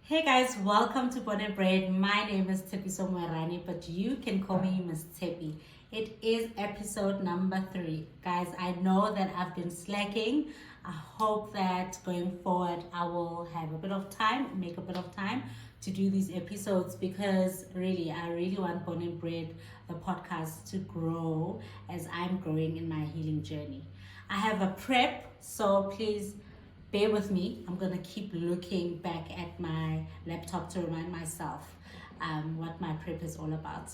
Hey guys, welcome to Bonnet Bread. My name is Tepiso Mwerani, but you can call me Miss Tepi. It is episode number 3. Guys, I know that I've been slacking. I hope that going forward I will have a bit of time, make a bit of time to do these episodes because I really want Bonnet Bread, the podcast, to grow as I'm growing in my healing journey. I have a prep, so please bear with me. I'm gonna keep looking back at my laptop to remind myself what my prep is all about.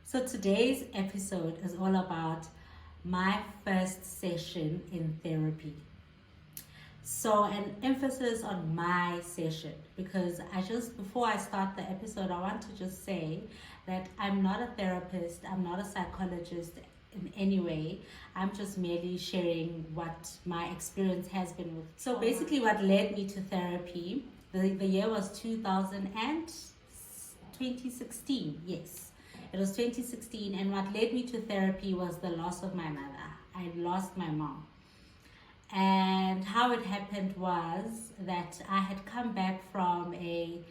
So today's episode is all about my first session in therapy. So an emphasis on my session because before I start the episode, I want to just say that I'm not a therapist, I'm not a psychologist in any way. I'm just merely sharing what my experience has been with. So basically what led me to therapy, the year was 2016, yes. It was 2016, and what led me to therapy was the loss of my mother. I lost my mom. And how it happened was that I had come back from a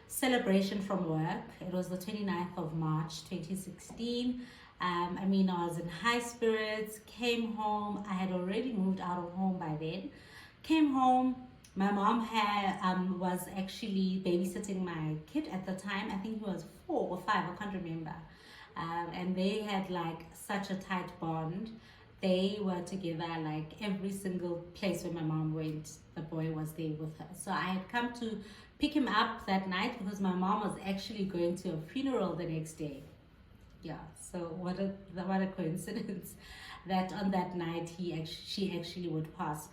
celebration from work. It was the 29th of March 2016. I was in high spirits, came home. I had already moved out of home by then. Came home. My mom was actually babysitting my kid at the time. I think he was 4 or 5, I can't remember. And they had like such a tight bond. They were together like every single place where my mom went, the boy was there with her. So I had come to pick him up that night because my mom was actually going to a funeral the next day. Yeah, so what a coincidence that on that night she actually would pass.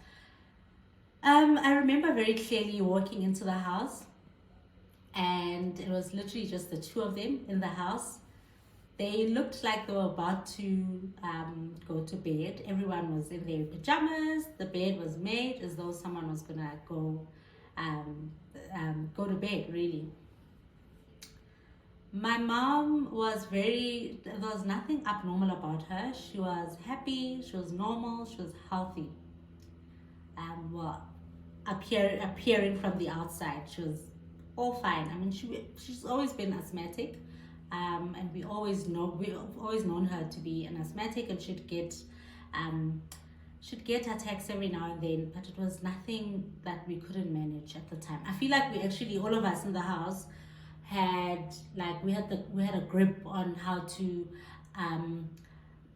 I remember very clearly walking into the house, and it was literally just the two of them in the house. They looked like they were about to go to bed. Everyone was in their pajamas. The bed was made as though someone was gonna go to bed. Really, my mom there was nothing abnormal about her. She was happy. She was normal. She was healthy. Appearing from the outside, she was all fine. I mean, she's always been asthmatic. And we've always known her to be an asthmatic, and she'd get attacks every now and then, but it was nothing that we couldn't manage at the time. I feel like we actually, all of us in the house, we had a grip on how to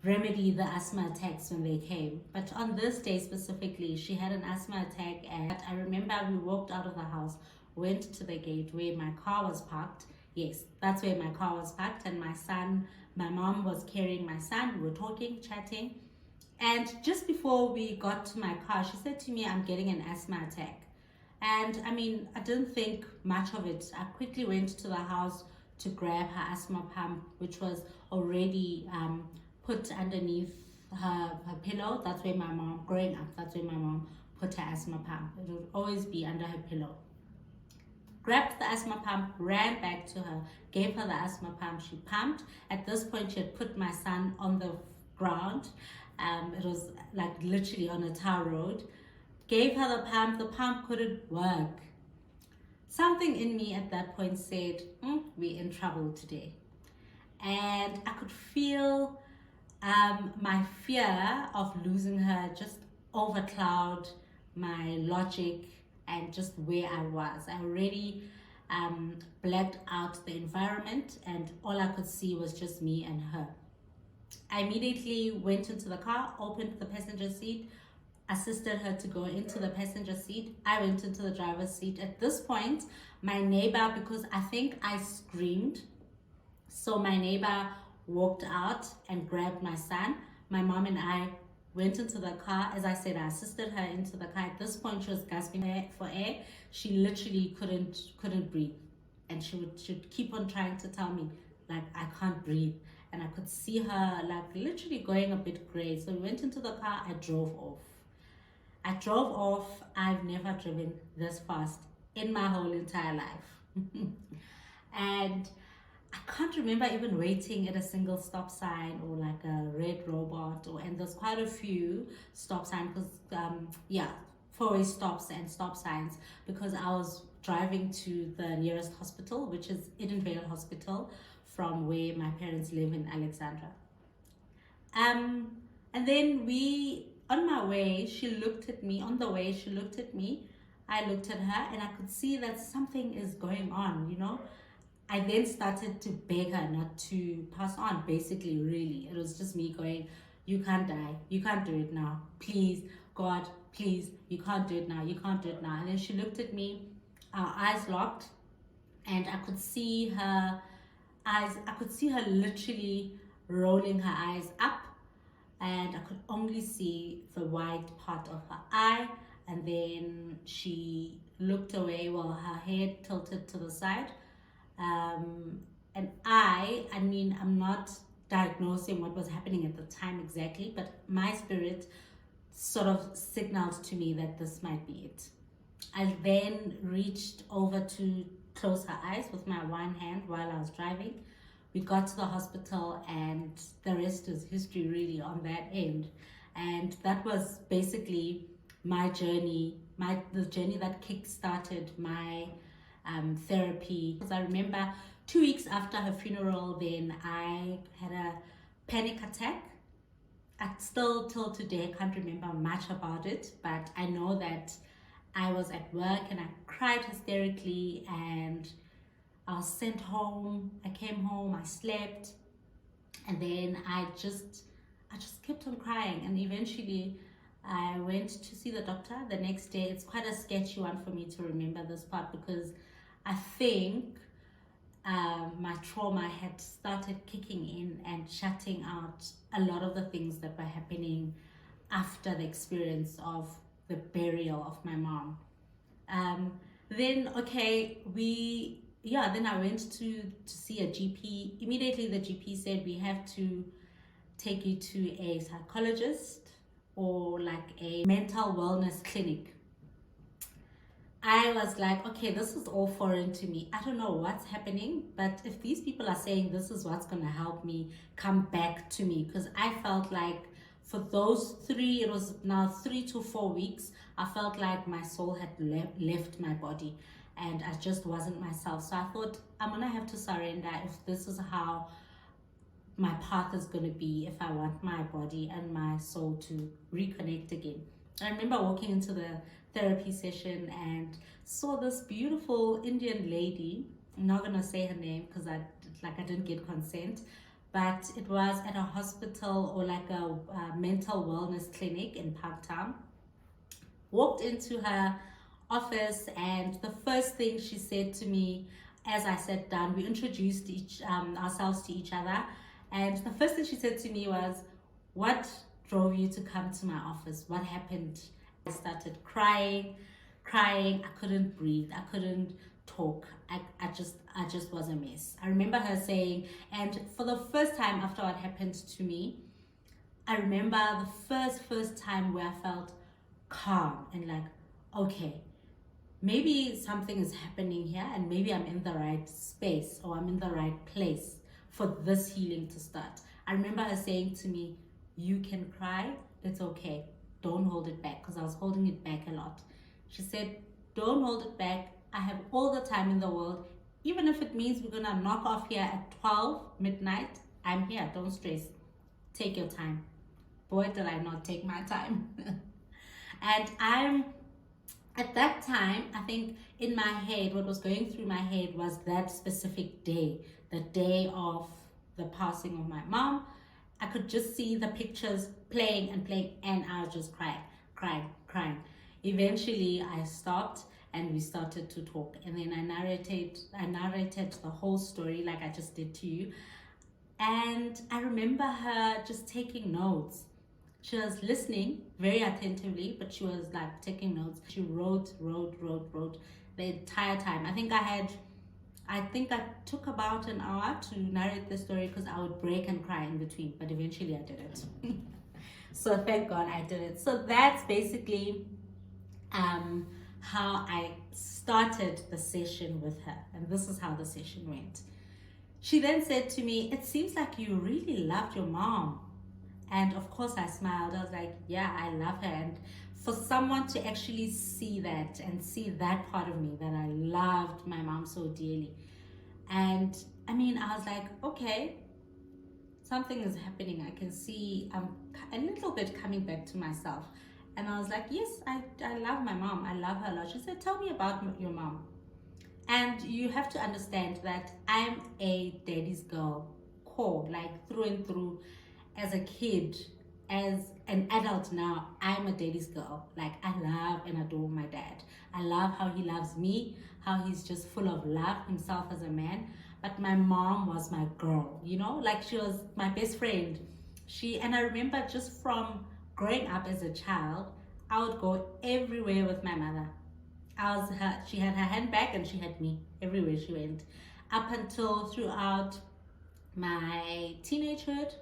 remedy the asthma attacks when they came. But on this day specifically, she had an asthma attack, and I remember we walked out of the house, went to the gate where my car was parked. Yes, that's where my car was parked, and my mom was carrying my son. We were talking, chatting, and just before we got to my car, she said to me, "I'm getting an asthma attack." And I didn't think much of it. I quickly went to the house to grab her asthma pump, which was already put underneath her pillow. That's where growing up, that's where my mom put her asthma pump. It would always be under her pillow. Grabbed the asthma pump, ran back to her, gave her the asthma pump. She pumped. At this point, she had put my son on the ground. It was like literally on a tar road. Gave her the pump couldn't work. Something in me at that point said, we're in trouble today. And I could feel my fear of losing her just overcloud my logic and just where I was. I already blacked out the environment, and all I could see was just me and her. I immediately went into the car, opened the passenger seat, assisted her to go into the passenger seat. I went into the driver's seat. At this point, my neighbor, because I think I screamed, so my neighbor walked out and grabbed my son. My mom and I went into the car. As I said, I assisted her into the car. At this point, she was gasping for air. She literally couldn't breathe, and she'd keep on trying to tell me like I can't breathe, and I could see her like literally going a bit gray. So we went into the car. I drove off. I've never driven this fast in my whole entire life. And I can't remember even waiting at a single stop sign or like a red robot, and there's quite a few stop signs because four-way stops and stop signs because I was driving to the nearest hospital, which is Edenvale Hospital, from where my parents live in Alexandra. And then on my way, she looked at me. On the way, she looked at me. I looked at her, and I could see that something is going on, you know. I then started to beg her not to pass on, basically, really. It was just me going, you can't die. You can't do it now. Please, God, please, you can't do it now. You can't do it now. And then she looked at me, our eyes locked, and I could see her eyes, I could see her literally rolling her eyes up, and I could only see the white part of her eye. And then she looked away while her head tilted to the side. And I mean, I'm not diagnosing what was happening at the time exactly, but my spirit sort of signaled to me that this might be it. I then reached over to close her eyes with my one hand while I was driving. We got to the hospital, and the rest is history, really, on that end. And that was basically my journey, the journey that kick-started my therapy. Because I remember 2 weeks after her funeral, then I had a panic attack. I still, till today, can't remember much about it, but I know that I was at work and I cried hysterically, and I was sent home. I came home, I slept, and then I just kept on crying. And eventually I went to see the doctor the next day. It's quite a sketchy one for me to remember this part, because I think my trauma had started kicking in and shutting out a lot of the things that were happening after the experience of the burial of my mom. Then I went to see a GP. Immediately the GP said, we have to take you to a psychologist or like a mental wellness clinic. I was like, okay, this is all foreign to me. I don't know what's happening, but if these people are saying this is what's going to help me come back to me, because I felt like for those it was now 3 to 4 weeks, I felt like my soul had left my body and I just wasn't myself. So I thought, I'm going to have to surrender if this is how my path is going to be, if I want my body and my soul to reconnect again. I remember walking into the therapy session and saw this beautiful Indian lady. I'm not going to say her name because I didn't get consent, but it was at a hospital or like a mental wellness clinic in Parktown. Walked into her office, and the first thing she said to me as I sat down, we introduced ourselves to each other, and the first thing she said to me was, what drove you to come to my office? What happened? I started crying. I couldn't breathe. I couldn't talk. I just was a mess. I remember her saying, and for the first time after what happened to me, I remember the first time where I felt calm and like, okay, maybe something is happening here and maybe I'm in the right space or I'm in the right place for this healing to start. I remember her saying to me, you can cry, it's okay, don't hold it back, because I was holding it back a lot. She said, don't hold it back, I have all the time in the world. Even if it means we're gonna knock off here at 12 midnight, I'm here, don't stress, take your time. Boy, did I not take my time. And at that time, I think in my head, what was going through my head was that specific day, the day of the passing of my mom. I could just see the pictures playing, and I was just crying. Eventually, I stopped and we started to talk, and then I narrated the whole story like I just did to you. And I remember her just taking notes. She was listening very attentively, but she was like taking notes. She wrote the entire time. I think I took about an hour to narrate the story because I would break and cry in between, but eventually I did it. So thank God I did it. So that's basically how I started the session with her, and this is how the session went. She then said to me, it seems like you really loved your mom. And of course I smiled. I was like, yeah, I love her. And for someone to actually see that and see that part of me, that I loved my mom so dearly. And I mean, I was like, okay, something is happening. I can see I'm a little bit coming back to myself. And I was like, yes, I love my mom. I love her a lot. She said, tell me about your mom. And you have to understand that I'm a daddy's girl, core, like through and through. As a kid, as an adult now, I'm a daddy's girl. Like, I love and adore my dad. I love how he loves me, how he's just full of love himself as a man. But my mom was my girl, you know, like she was my best friend. And I remember just from growing up as a child, I would go everywhere with my mother. She had her handbag and she had me everywhere she went. Up until throughout my teenagehood,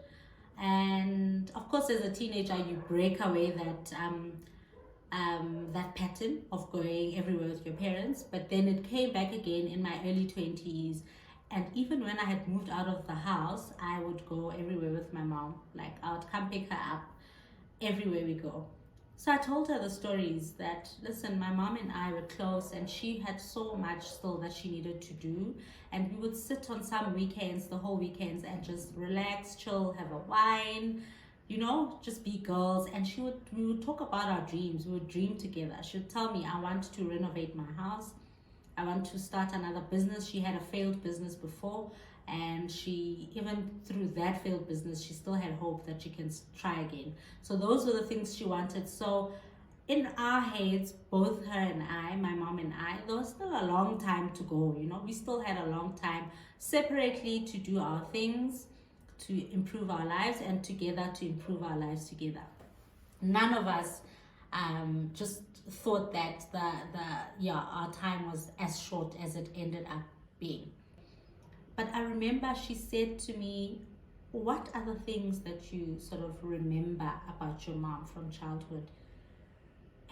and of course as a teenager you break away that pattern of going everywhere with your parents, but then it came back again in my early 20s. And even when I had moved out of the house, I would go everywhere with my mom. Like, I would come pick her up everywhere we go. So I told her the stories that, listen, my mom and I were close and she had so much still that she needed to do. And we would sit on some weekends, the whole weekends, and just relax, chill, have a wine, you know, just be girls. And we would talk about our dreams. We would dream together. She would tell me, I want to renovate my house. I want to start another business. She had a failed business before, and she, even through that failed business, she still had hope that she can try again. So those were the things she wanted. So in our heads, both her and I, my mom and I, there was still a long time to go. You know, we still had a long time separately to do our things, to improve our lives, and together to improve our lives together. None of us just thought that our time was as short as it ended up being. But I remember she said to me, what are the things that you sort of remember about your mom from childhood?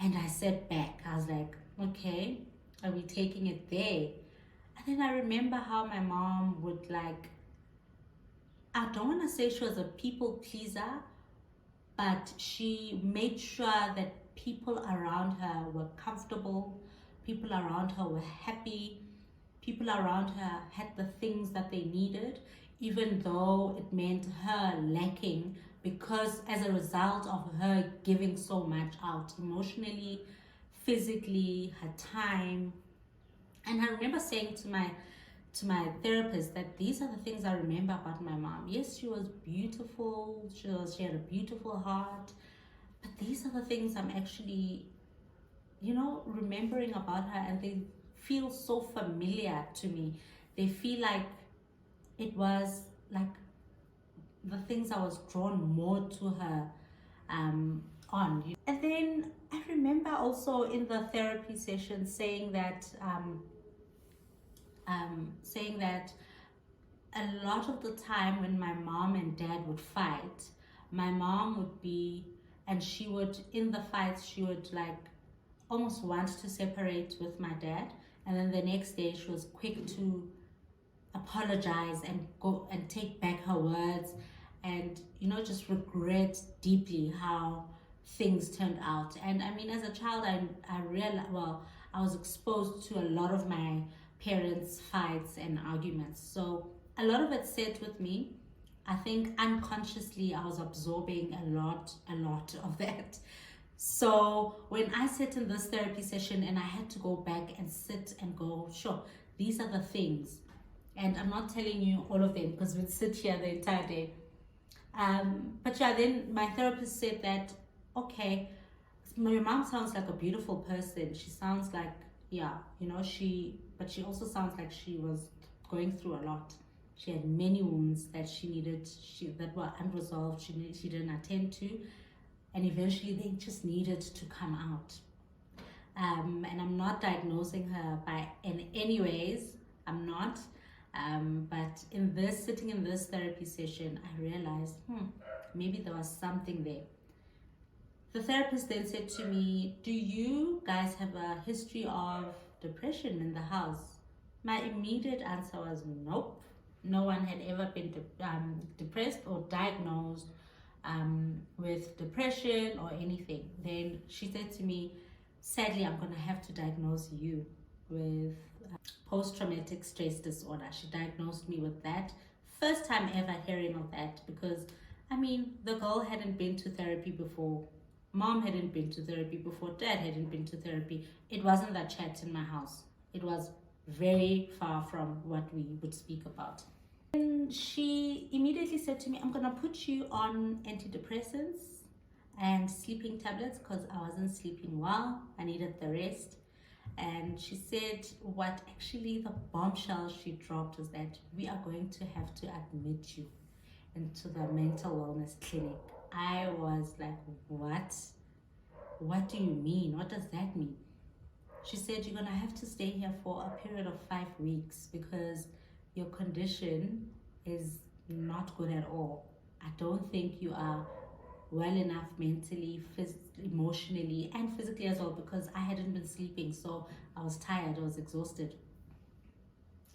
And I sat back. I was like, okay, are we taking it there? And then I remember how my mom would, like, I don't want to say she was a people pleaser, but she made sure that people around her were comfortable, people around her were happy, people around her had the things that they needed, even though it meant her lacking, because as a result of her giving so much out emotionally, physically, her time. And I remember saying to my therapist that these are the things I remember about my mom. Yes, she was beautiful, she had a beautiful heart, but these are the things I'm actually, you know, remembering about her, and they feel so familiar to me. They feel like it was like the things I was drawn more to her on. And then I remember also in the therapy session saying that a lot of the time when my mom and dad would fight, my mom would be, and she would, in the fights, she would like almost want to separate with my dad, and then the next day she was quick to apologize and go and take back her words, and, you know, just regret deeply how things turned out. And I mean, as a child, I realized, well, I was exposed to a lot of my parents' fights and arguments, so a lot of it sat with me. I think unconsciously I was absorbing a lot of that. So when I sat in this therapy session and I had to go back and sit and go, sure, these are the things. And I'm not telling you all of them because we'd sit here the entire day. But yeah, then my therapist said that, okay, my mom sounds like a beautiful person. She sounds like, yeah, you know, but she also sounds like she was going through a lot. She had many wounds that that were unresolved. She didn't attend to, and eventually they just needed to come out. And I'm not diagnosing her in any ways. I'm not. But sitting in this therapy session, I realized, maybe there was something there. The therapist then said to me, do you guys have a history of depression in the house? My immediate answer was nope. No one had ever been depressed or diagnosed with depression or anything. Then she said to me, sadly, I'm going to have to diagnose you with post-traumatic stress disorder. She diagnosed me with that. First time ever hearing of that, because I mean, the girl hadn't been to therapy before. Mom hadn't been to therapy before. Dad hadn't been to therapy. It wasn't that chat in my house. It was very far from what we would speak about. And she immediately said to me, I'm going to put you on antidepressants and sleeping tablets because I wasn't sleeping well. I needed the rest. And she said what actually the bombshell she dropped was that we are going to have to admit you into the mental wellness clinic. I was like, what? What do you mean? What does that mean? She said, you're going to have to stay here for a period of 5 weeks because your condition is not good at all. I don't think you are well enough mentally, emotionally, and physically as well, because I hadn't been sleeping, so I was tired, I was exhausted.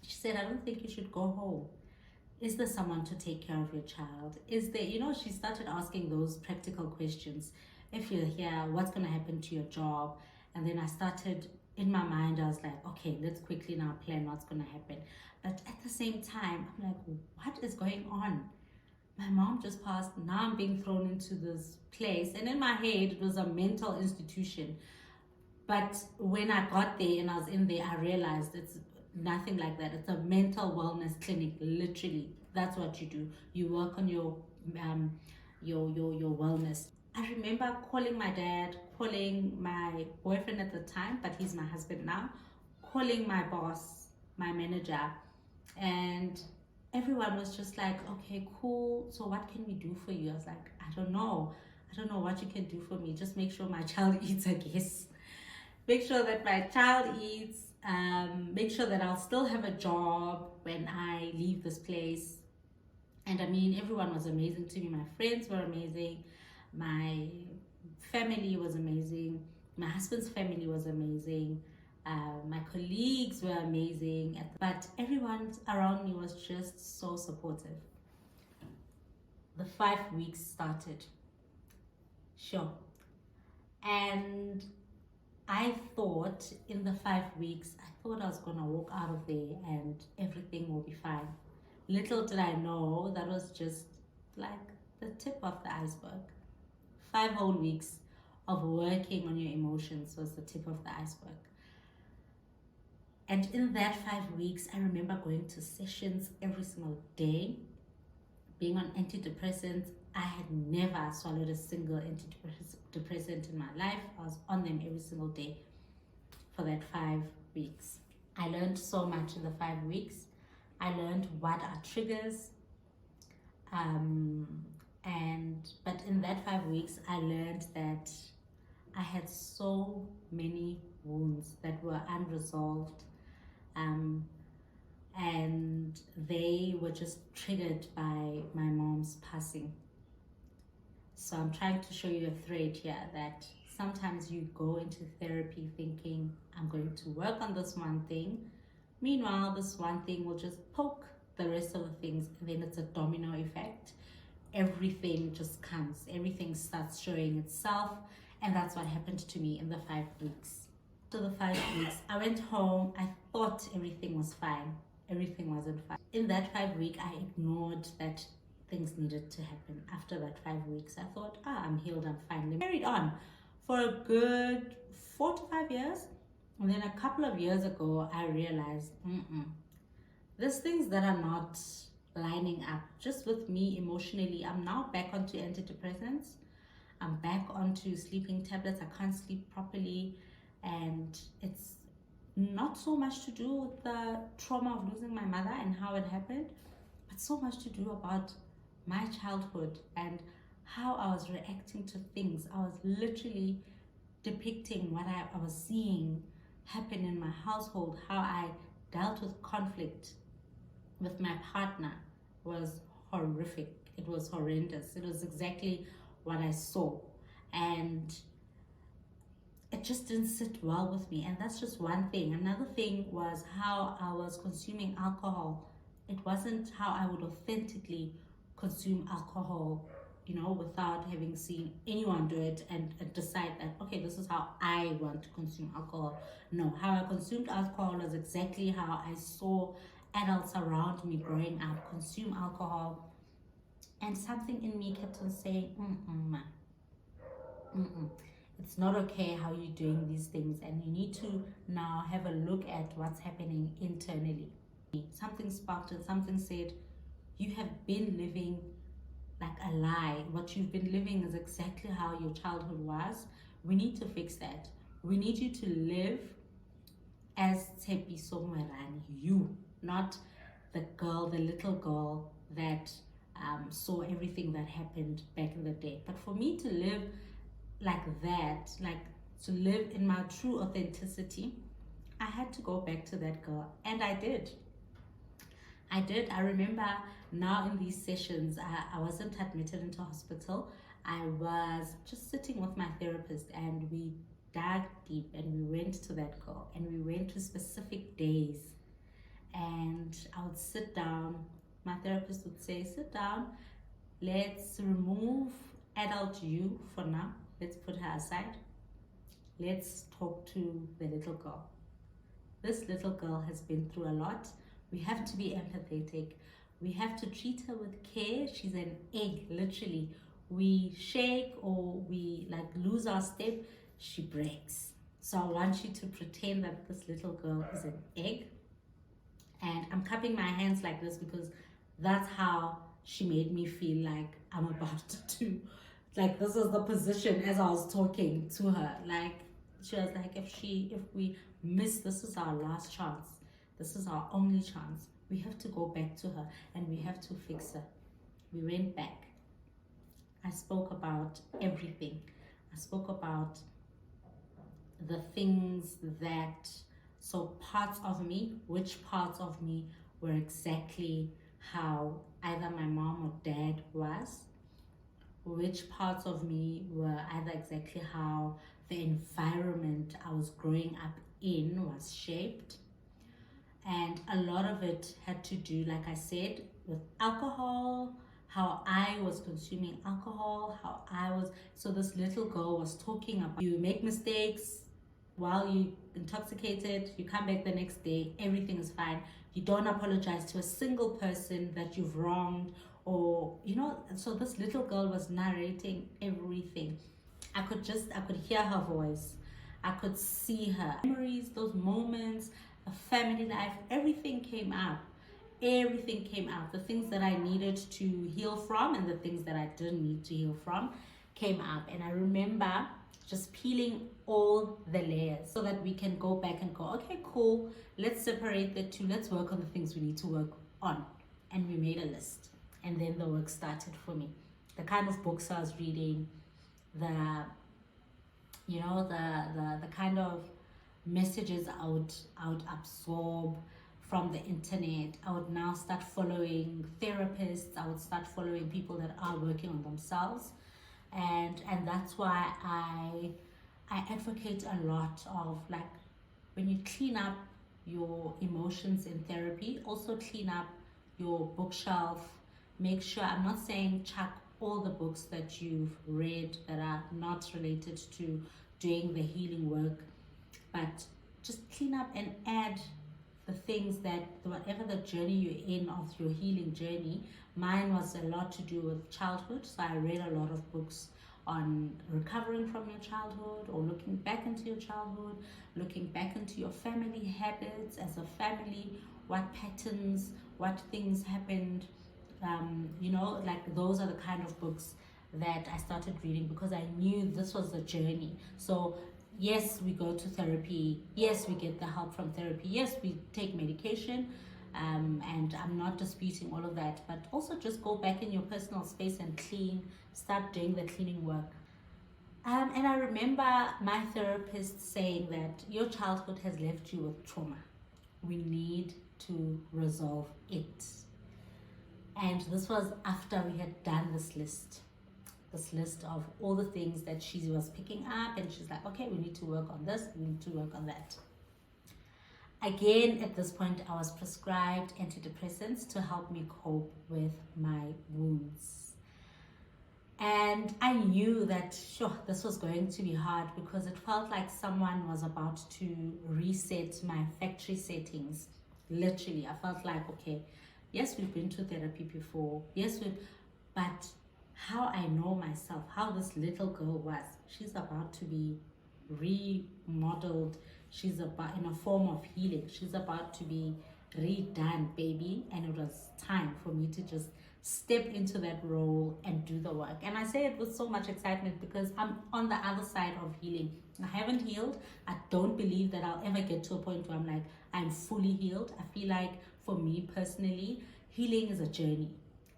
She said, I don't think you should go home. Is there someone to take care of your child? Is there, she started asking those practical questions. If you're here, what's going to happen to your job? And then I started, in my mind, I was like, okay, let's quickly now plan what's going to happen. But at the same time, I'm like, what is going on? My mom just passed. Now I'm being thrown into this place. And in my head, it was a mental institution. But when I got there and I was in there, I realized it's nothing like that. It's a mental wellness clinic, literally. That's what you do. You work on your wellness. I remember calling my dad, calling my boyfriend at the time, but he's my husband now, calling my boss, my manager, and everyone was just like, okay, cool, so what can we do for you? I was like, I don't know what you can do for me. Just make sure my child eats, I guess. Make sure that my child eats, make sure that I'll still have a job when I leave this place. And I mean, everyone was amazing to me. My friends were amazing. My family was amazing. My husband's family was amazing. My colleagues were amazing. But everyone around me was just so supportive. The 5 weeks started. Sure. And I thought in the 5 weeks, I thought I was going to walk out of there and everything will be fine. Little did I know that was just like the tip of the iceberg. 5 whole weeks of working on your emotions was the tip of the iceberg. And in that 5 weeks, I remember going to sessions every single day, being on antidepressants. I had never swallowed a single antidepressant in my life. I was on them every single day for that 5 weeks. I learned so much in the 5 weeks. I learned what are triggers. But in that 5 weeks, I learned that I had so many wounds that were unresolved. And they were just triggered by my mom's passing. So I'm trying to show you a thread here that sometimes you go into therapy thinking, I'm going to work on this one thing. Meanwhile, this one thing will just poke the rest of the things, and then it's a domino effect. Everything just comes, everything starts showing itself, and that's what happened to me in the 5 weeks. After the 5 weeks, I went home. I thought everything was fine. Everything wasn't fine. In that 5 week, I ignored that things needed to happen. After that 5 weeks, I thought, I'm healed, I'm fine. I carried on for a good 4 to 5 years. And then a couple of years ago, I realized, there's things that are not lining up just with me emotionally. I'm now back onto antidepressants. I'm back onto sleeping tablets. I can't sleep properly. And it's not so much to do with the trauma of losing my mother and how it happened, but so much to do about my childhood and how I was reacting to things. I was literally depicting what I was seeing happen in my household. How I dealt with conflict with my partner was horrific. It was horrendous. It was exactly what I saw. And it just didn't sit well with me. And that's just one thing. Another thing was how I was consuming alcohol. It wasn't how I would authentically consume alcohol, without having seen anyone do it, and decide that, okay, this is how I want to consume alcohol. No, how I consumed alcohol was exactly how I saw adults around me growing up consume alcohol. And something in me kept on saying, man, it's not okay how you're doing these things, and you need to now have a look at what's happening internally. Something sparked and something said, you have been living like a lie. What you've been living is exactly how your childhood was. We need to fix that. We need you to live as Tshepiso Mwerani, you, not the little girl that saw everything that happened back in the day. But for me to live like that, like to live in my true authenticity, I had to go back to that girl, and I did. I remember now in these sessions, I wasn't admitted into hospital. I was just sitting with my therapist, and we dug deep and we went to that girl, and we went to specific days. And I would sit down. My therapist would say, sit down, let's remove adult you for now. Let's put her aside. Let's talk to the little girl. This little girl has been through a lot. We have to be empathetic. We have to treat her with care. She's an egg, literally. We shake or we like lose our step, she breaks. So I want you to pretend that this little girl is an egg. And I'm cupping my hands like this because that's how she made me feel like I'm about to, like, this is the position as I was talking to her. Like, she was like, if we miss, this is our last chance. This is our only chance. We have to go back to her and we have to fix her. We went back. I spoke about everything. I spoke about the things that, so parts of me, which parts of me were exactly how either my mom or dad was, which parts of me were either exactly how the environment I was growing up in was shaped. And a lot of it had to do, like I said, with alcohol, how I was consuming alcohol, so this little girl was talking about, you make mistakes while you intoxicated, you come back the next day, everything is fine. You don't apologize to a single person that you've wronged, or, so this little girl was narrating everything. I could hear her voice. I could see her memories, those moments, a family life, everything came out. Everything came out. The things that I needed to heal from and the things that I didn't need to heal from came up. And I remember just peeling all the layers so that we can go back and go, okay, cool, let's separate the two. Let's work on the things we need to work on. And we made a list. And then the work started for me. The kind of books I was reading, the kind of messages I would absorb from the internet. I would now start following therapists. I would start following people that are working on themselves, and that's why I advocate a lot of, like, when you clean up your emotions in therapy, also clean up your bookshelf. Make sure, I'm not saying chuck all the books that you've read that are not related to doing the healing work, but just clean up and add the things that, whatever the journey you're in of your healing journey. Mine was a lot to do with childhood, so I read a lot of books on recovering from your childhood, or looking back into your childhood, looking back into your family habits as a family, what patterns, what things happened, like those are the kind of books that I started reading because I knew this was a journey. So yes, we go to therapy. Yes, we get the help from therapy. Yes, we take medication. And I'm not disputing all of that, but also just go back in your personal space and start doing the cleaning work. And I remember my therapist saying that your childhood has left you with trauma. We need to resolve it. And this was after we had done this list of all the things that she was picking up, and she's like, okay, we need to work on this, we need to work on that. Again, at this point, I was prescribed antidepressants to help me cope with my wounds. And I knew that, sure, this was going to be hard because it felt like someone was about to reset my factory settings. Literally, I felt like, okay, yes, we've been to therapy before. Yes, but how I know myself, how this little girl was, she's about to be remodeled. She's about in a form of healing. She's about to be redone, baby. And it was time for me to just step into that role and do the work. And I say it with so much excitement because I'm on the other side of healing. I haven't healed. I don't believe that I'll ever get to a point where I'm like, I'm fully healed. I feel like for me personally, healing is a journey.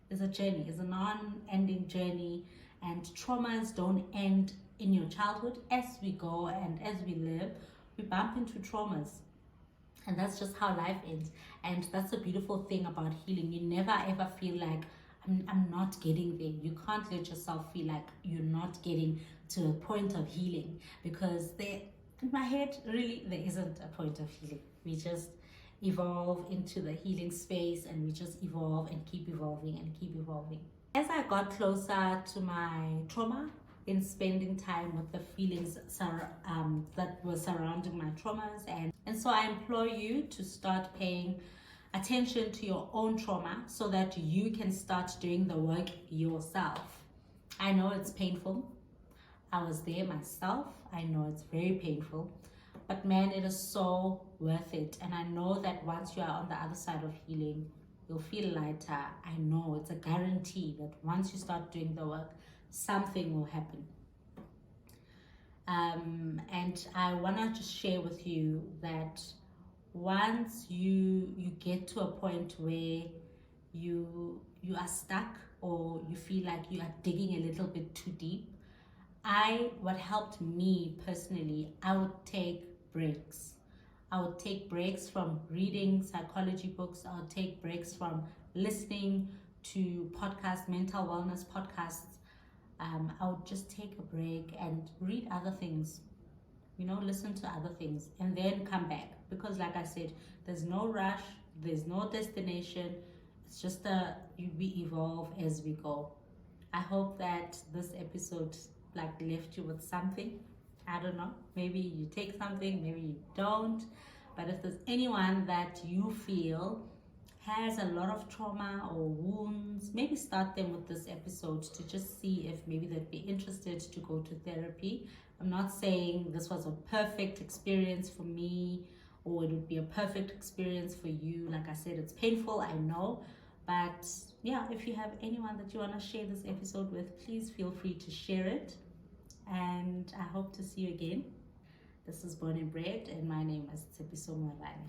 It's a journey. It's a non-ending journey. And traumas don't end in your childhood. As we go and as we live, we bump into traumas. And that's just how life ends. And that's the beautiful thing about healing. You never ever feel like I'm not getting there. You can't let yourself feel like you're not getting to a point of healing, because there, in my head, really, there isn't a point of healing. We just evolve into the healing space, and we just evolve and keep evolving and keep evolving. As I got closer to my trauma, in spending time with the feelings that were surrounding my traumas, and so I implore you to start paying attention to your own trauma so that you can start doing the work yourself. I know it's painful. I was there myself. I know it's very painful, but man, it is so worth it. And I know that once you are on the other side of healing, you'll feel lighter. I know it's a guarantee that once you start doing the work, something will happen. And I want to just share with you that once you get to a point where you are stuck, or you feel like you are digging a little bit too deep, what helped me personally, I would take breaks. I would take breaks from reading psychology books. I would take breaks from listening to podcasts, mental wellness podcasts. I would just take a break and read other things, listen to other things, and then come back. Because like I said, there's no rush, there's no destination. It's just we evolve as we go. I hope that this episode left you with something. I don't know, maybe you take something, maybe you don't. But if there's anyone that you feel has a lot of trauma or wounds, maybe start them with this episode to just see if maybe they'd be interested to go to therapy. I'm not saying this was a perfect experience for me or it would be a perfect experience for you. Like I said, it's painful, I know. But yeah, if you have anyone that you want to share this episode with, please feel free to share it. And I hope to see you again. This is Born and Bred, and my name is Tshepiso Moerane.